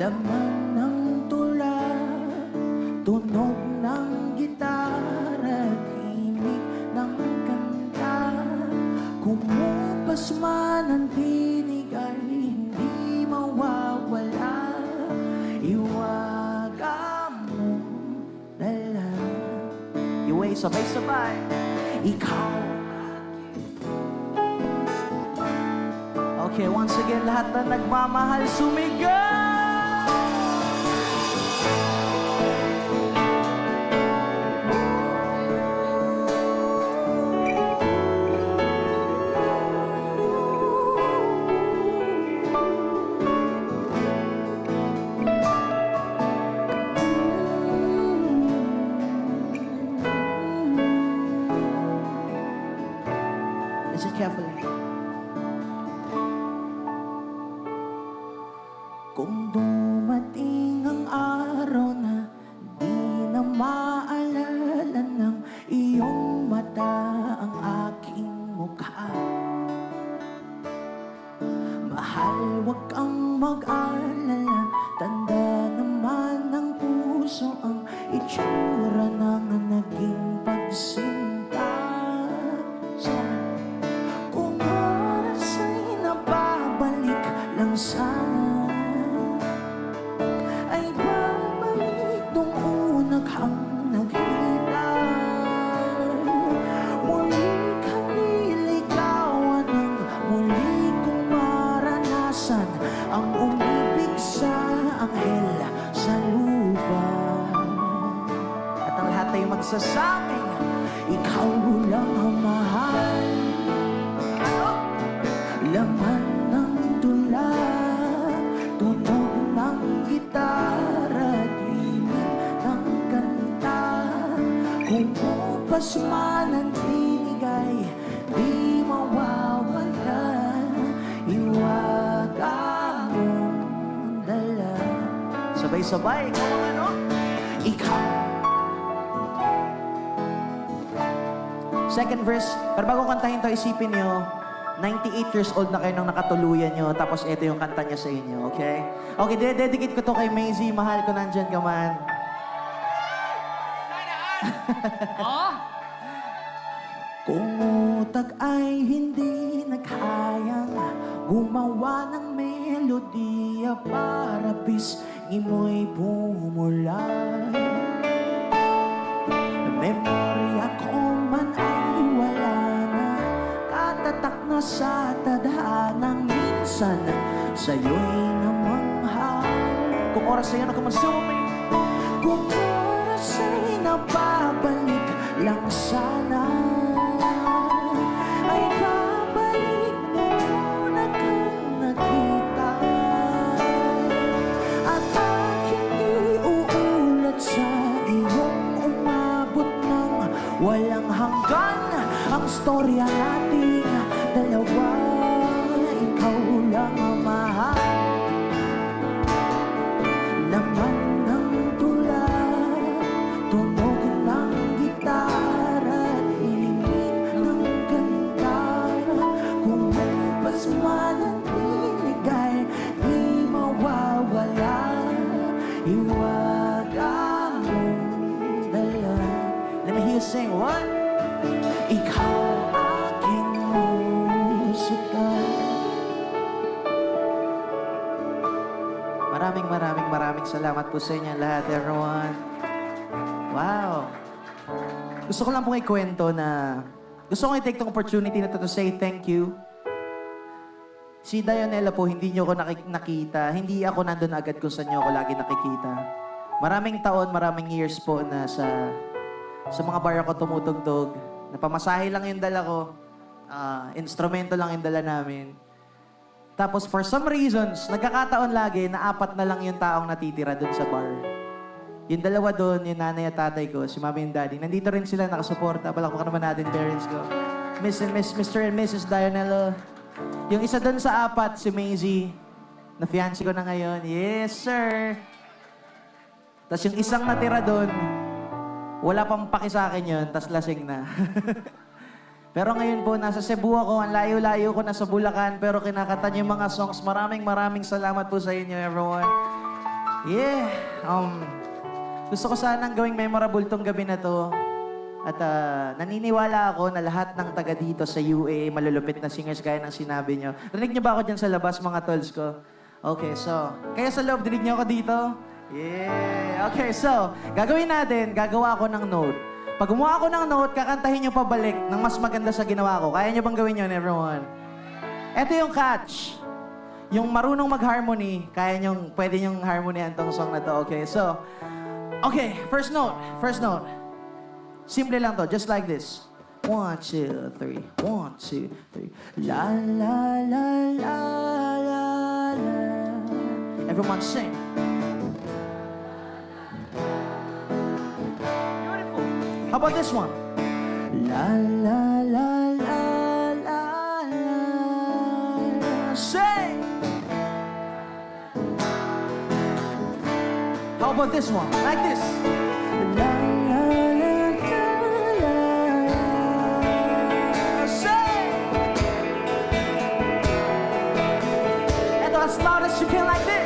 Laman ng tula, tunog ng gitara, himig ng kanta. Kumupas man ang tinig ay hindi mawawala. Iwaga mong dala. Iway, sabay-sabay. Ikaw. Okay, once again, lahat na nagmamahal, sumigaw! Listen carefully. Kung dumating ang araw na di na maalala ng iyong mata ang aking mukha, mahal, wag kang mag-alala. Tanda naman ng puso ang itsura ng naging pagsinta. So, kung oras ay nababalik lang sana, ay babalik nung una kang nakita. Muli kang nililigawan ng muli kong maranasan ang umibig sa anghel sa lupa. At ang lahat ay magsasabing, ikaw lang ang mahal. Laman ng tula, tunog ng gitara, himig ng kanta. Kumupas man ang tinig ay di mawawala. Iwaga mong dala. Sabay-sabay, ikaw ang ano? Ikaw. Second verse, pero bago kantahin to, isipin nyo, 98 years old na kayo nang nakatuluyan nyo, tapos ito yung kanta niya sa inyo, okay? Okay, dedicate ko to kay Maisie. Mahal ko, nandyan ka man. Oh? Kung utak ay hindi naghayang gumawa ng melodiya para pisngi mo'y bumula. Memorya ko man ay wala na, katatak na sa tadhanang minsan sa'yo'y namangha. Kung oras sa'yo na kumasumi, kung oras ay nababalik lang sana, ay babalik nung una kang nakita. At aking iuulat sa iyong umabot ng walang hanggan ang storya nating dalawa. Ikaw lang ang mahal. Laman ng tula, tunog ng gitara, himig ng kanta. Kumupas man ang tinig ay di mawawala. Iwaga mong dala. Let me hear you sing. What? Ikaw aking musika. Maraming salamat po sa inyo lahat, everyone. Wow. Gusto ko lang pong ikwento na gusto ko i-take tong opportunity na to say thank you. Si Dionela po, hindi niyo ko nakita. Hindi ako nandun agad kung saan niyo ako lagi nakikita. Maraming taon, maraming years po na sa mga bar ako tumutugtog. Napamasahe lang yung dala ko. Instrumento lang yung dala namin. Tapos for some reasons, nagkakataon lagi na 4 na lang yung taong natitira dun sa bar. Yung dalawa dun, yung nanay at tatay ko, si mami and daddy. Nandito rin sila, nakasuporta. Palakpakan naman natin parents ko. Mr. and Mrs. Dionela. Yung isa dun sa 4, si Maisie, na fiancé ko na ngayon. Yes, sir! Tapos yung isang natira dun, wala pang paki sa akin yun, tas lasing na. Pero ngayon po, nasa Cebu ako, ang layo-layo ko, nasa Bulacan, pero kinakanta niyo yung mga songs. Maraming salamat po sa inyo, everyone. Yeah. Gusto ko sanang gawing memorable tong gabi na to. At naniniwala ako na lahat ng taga dito sa UA, malulupit na singers gaya ng sinabi nyo. Rinig nyo ba ako dyan sa labas, mga tolls ko? Okay, so, kaya sa loob, dinig nyo ako dito? Yeah. Okay, so, gagawin natin, gagawa ako ng note. Pag gumawa ako ng note, kakantahin nyo pabalik ng mas maganda sa ginawa ko. Kaya nyo bang gawin yun, everyone? Ito yung catch. Yung marunong mag-harmony, pwede nyong harmonyan tong song na to. Okay, so, okay, first note. Simple lang to, just like this. 1, 2, 3. 1, 2, 3. La la la la la la. Everyone sing. Beautiful. How about this one? La la la la la la. Sing. How about this one? Like this. La la la la la. Sing. Ito as loud as you can like this.